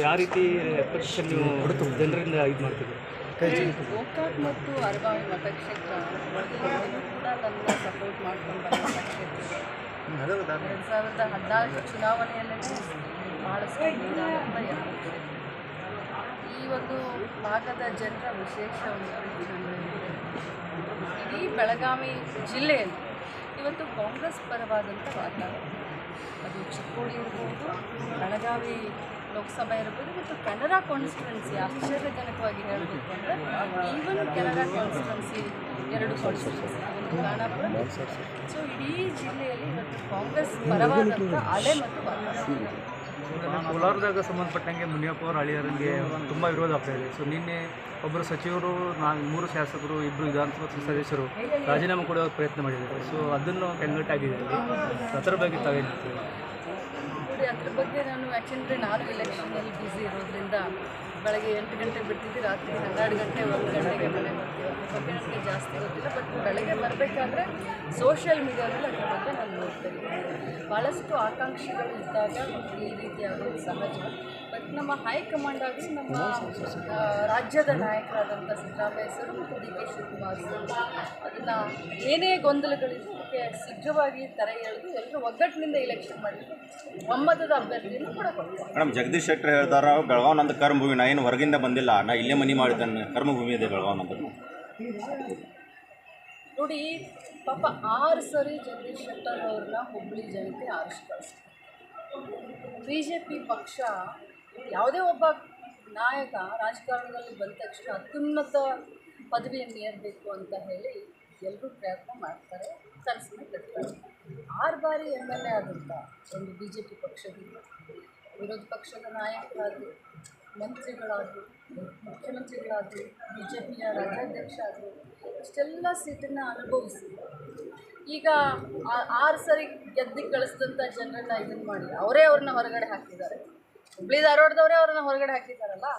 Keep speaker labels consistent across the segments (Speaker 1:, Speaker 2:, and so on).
Speaker 1: ಯಾವ ರೀತಿ ಪ್ರತಿಶತ ನೀವು ಜನರಿಂದ ಇದು ಮಾಡ್ತೀವಿ?
Speaker 2: ಗೋಕಾಕ್ ಮತ್ತು ಅರಬಾವಿ ಮತಕ್ಷೇತ್ರ ಕೂಡ ನನ್ನ ಸಪೋರ್ಟ್ ಮಾಡ್ಕೊಂಡು ಬಂದ ಕ್ಷೇತ್ರ. 2014 ಚುನಾವಣೆಯಲ್ಲೇ ಭಾಳಷ್ಟು ನೀರಾದಂಥ ಈ ಒಂದು ಭಾಗದ ಜನರ ವಿಶೇಷ ಒಂದು ಇಡೀ ಬೆಳಗಾವಿ ಜಿಲ್ಲೆಯಲ್ಲಿ ಇವತ್ತು ಕಾಂಗ್ರೆಸ್ ಪರವಾದಂಥ ವಾತಾವರಣ. ಅದು ಚಿಕ್ಕೋಡಿ ಇರ್ಬೋದು, ಬೆಳಗಾವಿ ಲೋಕಸಭೆ ಇರ್ಬೋದು ಮತ್ತು ಕೆನರಾ ಕಾನ್ಸ್ಟಿಟ್ಯುನ್ಸಿ. ಆಶ್ಚರ್ಯಜನಕವಾಗಿ ಹೇಳಬೇಕು ಅಂದರೆ ಈವನ್ ಕೆನರಾ ಕಾನ್ಸ್ಟಿಟ್ಯುನ್ಸಿ 2 ಕಾನ್ಸ್ಟಿಟ್ಯುನ್ಸಿ, ಒಂದು ಖಾನಾಪುರ. ಸೊ ಇಡೀ ಜಿಲ್ಲೆಯಲ್ಲಿ ಇವತ್ತು ಕಾಂಗ್ರೆಸ್ ಪರವಾದಂಥ ಅಲೆ ಮತ್ತು ವಾತಾವರಣ.
Speaker 1: ಕೋಲಾರದಾಗ ಸಂಬಂಧಪಟ್ಟಂಗೆ ಮುನಿಯಪ್ಪ ಅವರ ಅಳಿಯರಿಗೆ ತುಂಬ ವಿರೋಧ ಆಗ್ತಾ ಇದೆ. ಸೊ ನಿನ್ನೆ ಒಬ್ಬರು ಸಚಿವರು 3 ಶಾಸಕರು 2 ವಿಧಾನಸಭಾ ಸದಸ್ಯರು ರಾಜೀನಾಮೆ ಕೊಡೋ ಪ್ರಯತ್ನ ಮಾಡಿದ್ದಾರೆ. ಸೊ ಅದನ್ನು ಕಂಗಟ್ಟಾಗಿದೆ. ಅದರ ಬಗ್ಗೆ ತಾವೇನು
Speaker 2: ನೋಡಿ, ಅದ್ರ ಬಗ್ಗೆ ನಾನು ಯಾಕೆಂದರೆ ನಾನು ಎಲೆಕ್ಷನಲ್ಲಿ ಬ್ಯುಸಿ ಇರೋದ್ರಿಂದ ಬೆಳಗ್ಗೆ 8 ಗಂಟೆಗೆ ಬಿಡ್ತಿದ್ದೆ, ರಾತ್ರಿ 12 ಗಂಟೆ 1 ಗಂಟೆಗೆ ಮನೆ ಬರ್ತೀವಿ. ಅದ್ರ ಬಗ್ಗೆ ನನಗೆ ಜಾಸ್ತಿ ಗೊತ್ತಿಲ್ಲ. ಬಟ್ ಬೆಳಗ್ಗೆ ಬರಬೇಕಾದ್ರೆ ಸೋಷಿಯಲ್ ಮೀಡಿಯಾದಲ್ಲಿ ಅದ್ರ ಬಗ್ಗೆ ನಾನು ನೋಡ್ತೇನೆ. ಭಾಳಷ್ಟು ಆಕಾಂಕ್ಷಿಗಳು ಇದ್ದಾಗ ಈ ರೀತಿಯಾಗೋದು ಸಹಜ. ಬಟ್ ನಮ್ಮ ಹೈಕಮಾಂಡ್ ಆಗಿ ನಮ್ಮ ರಾಜ್ಯದ ನಾಯಕರಾದಂಥ ಸಿದ್ದರಾಮಯ್ಯ ಸರ್ ಮತ್ತು ಡಿ ಕೆ ಶಿವಕುಮಾರ್ ಸರ್ ಅದನ್ನು ಏನೇ ಗೊಂದಲಗಳಿದ್ದು ಅದಕ್ಕೆ ಶೀಘ್ರವಾಗಿ ತೆರೆ ಎಳೆದು ಎಲ್ಲರೂ ಒಗ್ಗಟ್ಟಿನಿಂದ ಎಲೆಕ್ಷನ್ ಮಾಡಿದ್ರು ಒಮ್ಮತದ ಅಭ್ಯರ್ಥಿಯನ್ನು ಕೂಡ ಕೊಡ್ತಾರೆ.
Speaker 3: ಮೇಡಮ್, ಜಗದೀಶ್ ಶೆಟ್ಟರ್ ಹೇಳ್ತಾರ ಬೆಳಗಾವ್ ನಂದು ಕರ್ಮಭೂಮಿ, ನಾ ಏನು ಹೊರಗಿಂದ ಬಂದಿಲ್ಲ, ನಾ ಇಲ್ಲೇ ಮನೆ ಮಾಡಿದ್ದಾನೆ, ಕರ್ಮಭೂಮಿ ಇದೆ ಬೆಳಗಾವ್ ನಂದು.
Speaker 2: ನೋಡಿ ಪಾಪ 6 ಸರಿ ಜಗದೀಶ್ ಶೆಟ್ಟರ್ ಅವ್ರನ್ನ ಹುಬ್ಬಳ್ಳಿ ಜನತೆ ಆರಿಸ್ಕೊಳ್ತಾರೆ. BJP ಪಕ್ಷ ಯಾವುದೇ ಒಬ್ಬ ನಾಯಕ ರಾಜಕಾರಣದಲ್ಲಿ ಬಂದ ತಕ್ಷಣ ಅತ್ಯುನ್ನತ ಪದವಿಯನ್ನು ಏರಬೇಕು ಅಂತ ಹೇಳಿ ಎಲ್ಲರೂ ಪ್ರಯತ್ನ ಮಾಡ್ತಾರೆ, ಕನಸನ್ನು ಕಟ್ತಾರೆ. 6 ಬಾರಿ MLA ಆದಂಥ ಒಂದು BJP ಪಕ್ಷದಿಂದ ವಿರೋಧ ಪಕ್ಷದ ನಾಯಕರಾದರು, ಮಂತ್ರಿಗಳಾದರು, ಮುಖ್ಯಮಂತ್ರಿಗಳಾದರು, BJPಯ ರಾಜ್ಯಾಧ್ಯಕ್ಷ ಆದರು, ಇಷ್ಟೆಲ್ಲ ಸೀಟನ್ನು ಅನುಭವಿಸಿ ಈಗ 6 ಸರಿ ಗೆದ್ದು ಕಳಿಸಿದಂಥ ಜನರನ್ನ ಇದನ್ನು ಮಾಡಿ ಅವ್ರನ್ನ ಹೊರಗಡೆ ಹಾಕಿದ್ದಾರೆ. ಹುಬ್ಬಳ್ಳಿ ಧಾರವಾಡದವರೇ ಅವ್ರನ್ನ ಹೊರಗಡೆ ಹಾಕಿದ್ದಾರಲ್ಲ.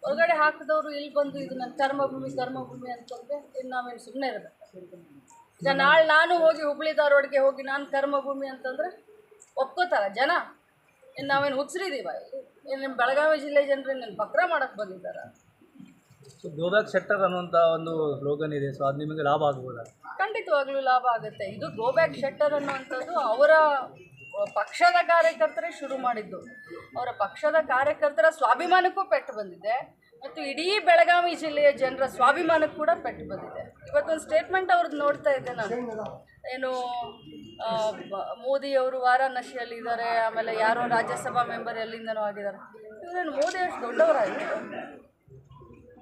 Speaker 2: ಹೊರಗಡೆ ಹಾಕಿದವರು ಇಲ್ಲಿ ಬಂದು ಇದು ನನ್ನ ಕರ್ಮಭೂಮಿ ಅಂತಂದರೆ ಇನ್ನು ನಾವೇನು ಸುಮ್ಮನೆ ಇರಬೇಕು? ಈಗ ನಾಳೆ ನಾನು ಹೋಗಿ ಹುಬ್ಬಳ್ಳಿ ಧಾರವಾಡಗೆ ಹೋಗಿ ನಾನು ಕರ್ಮಭೂಮಿ ಅಂತಂದರೆ ಒಪ್ಕೋತಾರ ಜನ? ಇನ್ನು ನಾವೇನು ಹುಚ್ಚರಿದ್ದೀವ? ಇಲ್ಲಿ ನಿಮ್ಮ ಬೆಳಗಾವಿ ಜಿಲ್ಲೆ ಜನರು ನನ್ನ ಬಕ್ರ ಮಾಡೋಕ್ಕೆ ಬಂದಿದ್ದಾರೆ.
Speaker 1: ಸೊ ಗೋಬ್ಯಾಕ್ ಶೆಟ್ಟರ್ ಅನ್ನುವಂಥ ಒಂದು ಸ್ಲೋಗನ್ ಇದೆ. ಸೊ ಅದು ನಿಮಗೆ ಲಾಭ ಆಗ್ಬೋದಾ?
Speaker 2: ಖಂಡಿತವಾಗ್ಲೂ ಲಾಭ ಆಗುತ್ತೆ. ಇದು ಗೋಬ್ಯಾಕ್ ಶೆಟ್ಟರ್ ಅನ್ನುವಂಥದ್ದು ಅವರ ಪಕ್ಷದ ಕಾರ್ಯಕರ್ತರೇ ಶುರು ಮಾಡಿದ್ದು. ಅವರ ಪಕ್ಷದ ಕಾರ್ಯಕರ್ತರ ಸ್ವಾಭಿಮಾನಕ್ಕೂ ಪೆಟ್ಟು ಬಂದಿದೆ ಮತ್ತು ಇಡೀ ಬೆಳಗಾವಿ ಜಿಲ್ಲೆಯ ಜನರ ಸ್ವಾಭಿಮಾನಕ್ಕೆ ಕೂಡ ಪೆಟ್ಟು ಬಂದಿದೆ. ಇವತ್ತೊಂದು ಸ್ಟೇಟ್ಮೆಂಟ್ ಅವ್ರದ್ದು ನೋಡ್ತಾ ಇದ್ದೆ ನಾನು. ಏನು ಮೋದಿಯವರು ವಾರಾಣಸಿಯಲ್ಲಿದ್ದಾರೆ, ಆಮೇಲೆ ಯಾರೋ ರಾಜ್ಯಸಭಾ ಮೆಂಬರ್ ಎಲ್ಲಿಂದನೂ ಆಗಿದ್ದಾರೆ. ಇವರೇನು ಮೋದಿ ಅಷ್ಟು ದೊಡ್ಡವರಾಗಿದೆ?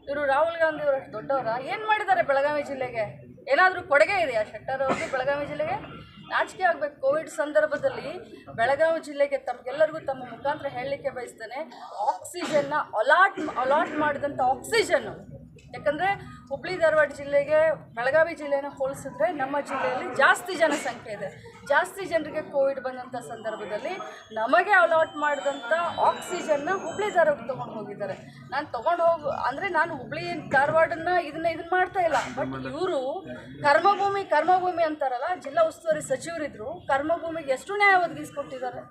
Speaker 2: ಇವರು ರಾಹುಲ್ ಗಾಂಧಿ ಅವರು ಅಷ್ಟು ದೊಡ್ಡವರ? ಏನು ಮಾಡಿದ್ದಾರೆ ಬೆಳಗಾವಿ ಜಿಲ್ಲೆಗೆ? ಏನಾದರೂ ಕೊಡುಗೆ ಇದೆಯಾ ಶೆಟ್ಟರ್ ಅವ್ರಿಗೆ ಬೆಳಗಾವಿ ಜಿಲ್ಲೆಗೆ? ನಾಚಿಕೆ ಆಗಬೇಕು. ಕೋವಿಡ್ ಸಂದರ್ಭದಲ್ಲಿ ಬೆಳಗಾವಿ ಜಿಲ್ಲೆಗೆ ತಮಗೆಲ್ಲರಿಗೂ ತಮ್ಮ ಮುಖಾಂತರ ಹೇಳಲಿಕ್ಕೆ ಬಯಸ್ತೇನೆ, ಆಕ್ಸಿಜನ್ನ ಅಲಾಟ್ ಮಾಡಿದಂಥ ಆಕ್ಸಿಜನ್ನು. ಯಾಕಂದರೆ ಹುಬ್ಬಳ್ಳಿ ಧಾರವಾಡ ಜಿಲ್ಲೆಗೆ ಬೆಳಗಾವಿ ಜಿಲ್ಲೆನ ಹೋಲಿಸಿದ್ರೆ ನಮ್ಮ ಜಿಲ್ಲೆಯಲ್ಲಿ ಜಾಸ್ತಿ ಜನಸಂಖ್ಯೆ ಇದೆ. ಜಾಸ್ತಿ ಜನರಿಗೆ ಕೋವಿಡ್ ಬಂದಂಥ ಸಂದರ್ಭದಲ್ಲಿ ನಮಗೆ ಅಲಾಟ್ ಮಾಡಿದಂಥ ಆಕ್ಸಿಜನ್ನ ಹುಬ್ಬಳ್ಳಿ ಧಾರವಾಡಕ್ಕೆ ತೊಗೊಂಡು ಹೋಗಿದ್ದಾರೆ. ನಾನು ನಾನು ಹುಬ್ಬಳ್ಳಿ ಧಾರವಾಡನ್ನ ಇದನ್ನು ಮಾಡ್ತಾ ಇಲ್ಲ. ಬಟ್ ಇವರು ಕರ್ಮಭೂಮಿ ಅಂತಾರಲ್ಲ, ಜಿಲ್ಲಾ ಉಸ್ತುವಾರಿ ಸಚಿವರಿದ್ದರು, ಕರ್ಮಭೂಮಿಗೆ ಎಷ್ಟು ನ್ಯಾಯ ಒದಗಿಸ್ಕೊಟ್ಟಿದ್ದಾರೆ?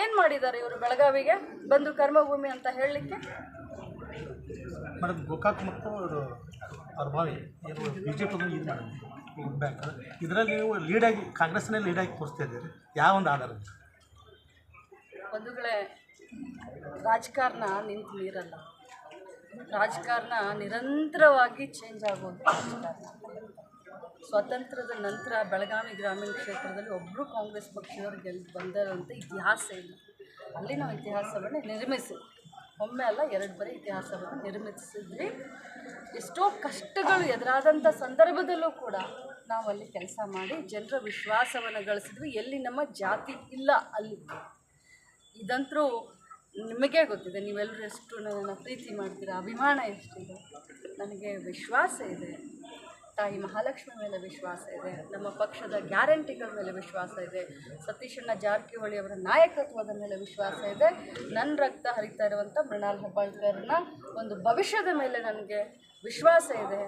Speaker 2: ಏನು ಮಾಡಿದ್ದಾರೆ ಇವರು ಬೆಳಗಾವಿಗೆ ಬಂದು ಕರ್ಮಭೂಮಿ ಅಂತ ಹೇಳಲಿಕ್ಕೆ?
Speaker 4: ಮೇಡಮ್, ಗೋಕಾಕ್ ಮತ್ತು ಅರಬಾವಿ ಏನು BJP ಇದು ಬ್ಯಾಂಕ್, ಇದರಲ್ಲಿ ನೀವು ಲೀಡಾಗಿ ಕಾಂಗ್ರೆಸ್ನೇ ಲೀಡಾಗಿ ತೋರಿಸ್ತಾ ಇದ್ದೀರಿ. ಯಾವ ಒಂದು ಆಧಾರ?
Speaker 2: ಬಂಧುಗಳೇ, ರಾಜಕಾರಣ ನಿಂತು ನೀರಲ್ಲ. ರಾಜಕಾರಣ ನಿರಂತರವಾಗಿ ಚೇಂಜ್ ಆಗೋದು ರಾಜಕಾರಣ. ಸ್ವಾತಂತ್ರ್ಯದ ನಂತರ ಬೆಳಗಾವಿ ಗ್ರಾಮೀಣ ಕ್ಷೇತ್ರದಲ್ಲಿ ಒಬ್ಬರು ಕಾಂಗ್ರೆಸ್ ಪಕ್ಷದವ್ರು ಗೆದ್ದು ಬಂದಿರೋಂಥ ಇತಿಹಾಸ ಇಲ್ಲ. ಅಲ್ಲಿ ನಾವು ಇತಿಹಾಸವನ್ನು ನಿರ್ಮಿಸಿದ್ವಿ. ಒಮ್ಮೆ ಅಲ್ಲ 2 ಬಾರಿ ಇತಿಹಾಸವನ್ನು ನಿರ್ಮಿಸಿದ್ವಿ. ಎಷ್ಟೋ ಕಷ್ಟಗಳು ಎದುರಾದಂಥ ಸಂದರ್ಭದಲ್ಲೂ ಕೂಡ ನಾವು ಅಲ್ಲಿ ಕೆಲಸ ಮಾಡಿ ಜನರ ವಿಶ್ವಾಸವನ್ನು ಗಳಿಸಿದ್ವಿ. ಎಲ್ಲಿ ನಮ್ಮ ಜಾತಿ ಇಲ್ಲ ಅಲ್ಲಿ. ಇದಂತರೂ ನಿಮಗೇ ಗೊತ್ತಿದೆ. ನೀವೆಲ್ಲರೂ ಎಷ್ಟು ನನ್ನನ್ನು ಪ್ರೀತಿ ಮಾಡ್ತೀರಾ, ಅಭಿಮಾನ ಎಷ್ಟಿದೆ. ನನಗೆ ವಿಶ್ವಾಸ ಇದೆ, ತಾಯಿ ಮಹಾಲಕ್ಷ್ಮಿ ಮೇಲೆ ವಿಶ್ವಾಸ ಇದೆ, ನಮ್ಮ ಪಕ್ಷದ ಗ್ಯಾರಂಟಿಗಳ ಮೇಲೆ ವಿಶ್ವಾಸ ಇದೆ, ಸತೀಶಣ್ಣ ಜಾರಕಿಹೊಳಿ ಅವರ ನಾಯಕತ್ವದ ಮೇಲೆ ವಿಶ್ವಾಸ ಇದೆ, ನನ್ನ ರಕ್ತ ಹರಿತಾ ಇರುವಂಥ ಮೃಣಾಲ್ ಹೆಬ್ಬಾಳ್ಕರ್ನ ಒಂದು ಭವಿಷ್ಯದ ಮೇಲೆ ನನಗೆ ವಿಶ್ವಾಸ ಇದೆ.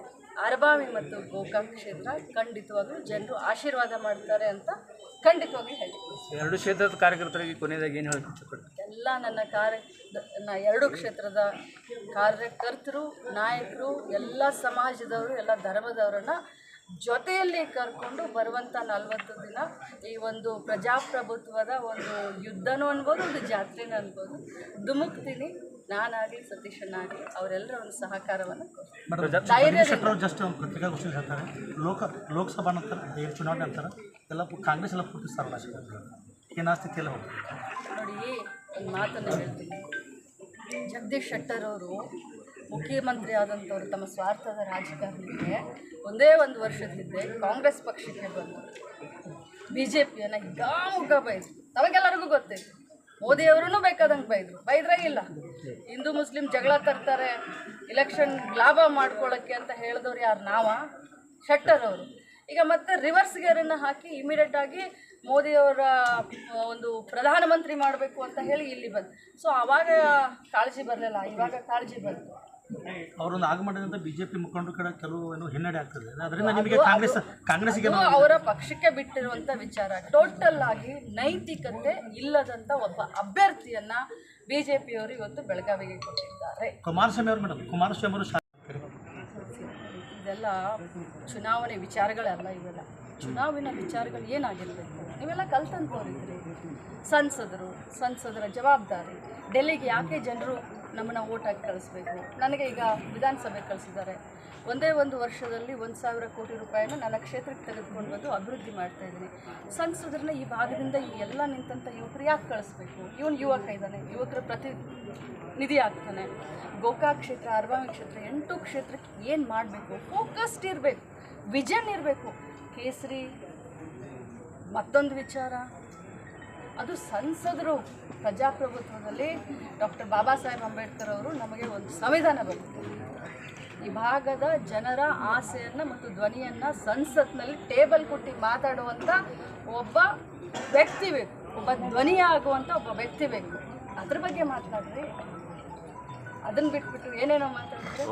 Speaker 2: ಅರಬಾವಿ ಮತ್ತು ಗೋಕಾಕ್ ಕ್ಷೇತ್ರ ಖಂಡಿತವಾಗ್ಲೂ ಜನರು ಆಶೀರ್ವಾದ ಮಾಡ್ತಾರೆ ಅಂತ ಖಂಡಿತವಾಗ್ಲೂ ಹೇಳಿ.
Speaker 1: ಎರಡು ಕ್ಷೇತ್ರದ ಕಾರ್ಯಕರ್ತರಿಗೆ ಕೊನೆಯದಾಗಿ ಏನು ಹೇಳಕ್ಕೆ ಇಷ್ಟಪಡ್ತೀನಿ?
Speaker 2: ಎಲ್ಲ ನನ್ನ ಎರಡು ಕ್ಷೇತ್ರದ ಕಾರ್ಯಕರ್ತರು, ನಾಯಕರು, ಎಲ್ಲ ಸಮಾಜದವರು, ಎಲ್ಲ ಧರ್ಮದವರನ್ನು ಜೊತೆಯಲ್ಲಿ ಕರ್ಕೊಂಡು ಬರುವಂಥ 40 ದಿನ ಈ ಒಂದು ಪ್ರಜಾಪ್ರಭುತ್ವದ ಒಂದು ಯುದ್ಧನೂ ಅನ್ಬೋದು, ಒಂದು ಜಾತ್ರೆನೂ ಅನ್ಬೋದು, ಧುಮುಕ್ತೀನಿ. ನಾನಾಗಲಿ ಸತೀಶನ್ನಾಗಲಿ ಅವರೆಲ್ಲರ ಒಂದು ಸಹಕಾರವನ್ನು
Speaker 4: ಶೆಟ್ಟರ್ ಜಸ್ಟ್ ಪತ್ರಿಕಾಗೋಷ್ಠಿ ಹೇಳ್ತಾರೆ, ಲೋಕಸಭಾ ನಂತರ ಏನು ಚುನಾವಣೆ ಅಂತಾರೆ ಎಲ್ಲ ಕಾಂಗ್ರೆಸ್ ಎಲ್ಲ ಪೂರ್ತಿ ಸರ್ವನಾಶ ಏನಾ ಸ್ಥಿತಿಯಲ್ಲ ಹೋಗ್ತಾರೆ.
Speaker 2: ನೋಡಿ, ಒಂದು ಮಾತನ್ನು ಹೇಳ್ತೀನಿ. ಜಗದೀಶ್ ಶೆಟ್ಟರ್ ಅವರು ಮುಖ್ಯಮಂತ್ರಿ ಆದಂಥವ್ರು ತಮ್ಮ ಸ್ವಾರ್ಥದ ರಾಜಕಾರಣಕ್ಕೆ ಒಂದೇ ಒಂದು ವರ್ಷದ ಹಿಂದೆ ಕಾಂಗ್ರೆಸ್ ಪಕ್ಷಕ್ಕೆ ಬಂದು BJPಯನ್ನು ಹಿಗ್ಗಾಮುಗ್ಗ ಬೈದರು. ತಮಗೆಲ್ಲರಿಗೂ ಗೊತ್ತೈತೆ. ಮೋದಿಯವರೂ ಬೇಕಾದಂಗೆ ಬೈದ್ರೇ ಇಲ್ಲ. ಹಿಂದೂ ಮುಸ್ಲಿಂ ಜಗಳ ತರ್ತಾರೆ, ಇಲೆಕ್ಷನ್ ಲಾಭ ಮಾಡ್ಕೊಳ್ಳೋಕ್ಕೆ ಅಂತ ಹೇಳಿದವ್ರು ಯಾರು? ಶೆಟ್ಟರ್ ಅವರು. ಈಗ ಮತ್ತೆ ರಿವರ್ಸ್ ಗೇರನ್ನು ಹಾಕಿ ಇಮಿಡಿಯೇಟಾಗಿ ಮೋದಿಯವರ ಒಂದು ಪ್ರಧಾನಮಂತ್ರಿ ಮಾಡಬೇಕು ಅಂತ ಹೇಳಿ ಇಲ್ಲಿ ಬಂದು. ಸೊ ಆವಾಗ ಕಾಳಜಿ ಬರಲಿಲ್ಲ, ಇವಾಗ ಕಾಳಜಿ ಬಂತು.
Speaker 4: ಅವರೊಂದು ಆಗಮನದಿಂದ BJP ಮುಖಂಡರ ಕಡೆ ಕೆಲವು ಏನು ಹಿನ್ನಡೆ ಆಗ್ತದೆ. ಅದರಿಂದ ನಿಮಗೆ ಕಾಂಗ್ರೆಸ್ಗೆ
Speaker 2: ಅವರ ಪಕ್ಷಕ್ಕೆ ಬಿಟ್ಟಿರುವಂಥ ವಿಚಾರ. ಟೋಟಲ್ ಆಗಿ ನೈತಿಕತೆ ಇಲ್ಲದಂಥ ಒಬ್ಬ ಅಭ್ಯರ್ಥಿಯನ್ನ BJPಯವರು ಇವತ್ತು ಬೆಳಗಾವಿಗೆ ಕೊಟ್ಟಿದ್ದಾರೆ.
Speaker 4: ಕುಮಾರಸ್ವಾಮಿ ಅವರು ಮೇಡಮ್, ಕುಮಾರಸ್ವಾಮಿ ಅವರು
Speaker 2: ಇದೆಲ್ಲ ಚುನಾವಣೆ ವಿಚಾರಗಳಲ್ಲ. ಇವೆಲ್ಲ ಚುನಾವಣಾ ವಿಚಾರಗಳು ಏನಾಗಿರಬೇಕು? ನೀವೆಲ್ಲ ಕಲ್ತಂತವ್ರಿದ್ರಿ. ಸಂಸದರ ಜವಾಬ್ದಾರಿ. ಡೆಲ್ಲಿಗೆ ಯಾಕೆ ಜನರು ನಮ್ಮನ್ನು ಓಟಾಗಿ ಕಳಿಸ್ಬೇಕು? ನನಗೆ ಈಗ ವಿಧಾನಸಭೆ ಕಳಿಸಿದ್ದಾರೆ. ಒಂದೇ ಒಂದು ವರ್ಷದಲ್ಲಿ 1,000 ಕೋಟಿ ರೂಪಾಯಿನ ನನ್ನ ಕ್ಷೇತ್ರಕ್ಕೆ ತೆಗೆದುಕೊಂಡು ಬಂದು ಅಭಿವೃದ್ಧಿ ಮಾಡ್ತಾಯಿದ್ದೀನಿ. ಸಂಸದರನ್ನ ಈ ಭಾಗದಿಂದ ಈ ಎಲ್ಲ ನಿಂತಂಥ ಯುವಕರು ಯಾಕೆ ಕಳಿಸ್ಬೇಕು? ಇವನು ಯುವಕ ಇದ್ದಾನೆ, ಯುವಕರ ಪ್ರತಿನಿಧಿ ಆಗ್ತಾನೆ. ಗೋಕಾಕ್ ಕ್ಷೇತ್ರ, ಅರಬಾವಿ ಕ್ಷೇತ್ರ, 8 ಕ್ಷೇತ್ರಕ್ಕೆ ಏನು ಮಾಡಬೇಕು? ಫೋಕಸ್ಡ್ ಇರಬೇಕು, ವಿಷನ್ ಇರಬೇಕು. ಕೇಸರಿ ಮತ್ತೊಂದು ವಿಚಾರ, ಅದು ಸಂಸದರು. ಪ್ರಜಾಪ್ರಭುತ್ವದಲ್ಲಿ ಡಾಕ್ಟರ್ ಬಾಬಾ ಸಾಹೇಬ್ ಅಂಬೇಡ್ಕರ್ ಅವರು ನಮಗೆ ಒಂದು ಸಂವಿಧಾನ ಬರುತ್ತೆ. ಈ ಭಾಗದ ಜನರ ಆಸೆಯನ್ನು ಮತ್ತು ಧ್ವನಿಯನ್ನು ಸಂಸತ್ನಲ್ಲಿ ಟೇಬಲ್ ಕೊಟ್ಟು ಮಾತಾಡುವಂಥ ಒಬ್ಬ ವ್ಯಕ್ತಿ ಬೇಕು, ಒಬ್ಬ ಧ್ವನಿಯಾಗುವಂಥ ಒಬ್ಬ ವ್ಯಕ್ತಿ ಬೇಕು. ಅದ್ರ ಬಗ್ಗೆ ಮಾತನಾಡ್ರಿ. ಅದನ್ನು ಬಿಟ್ಬಿಟ್ಟು ಏನೇನೋ ಮಾತಾಡ್ತಾರೆ.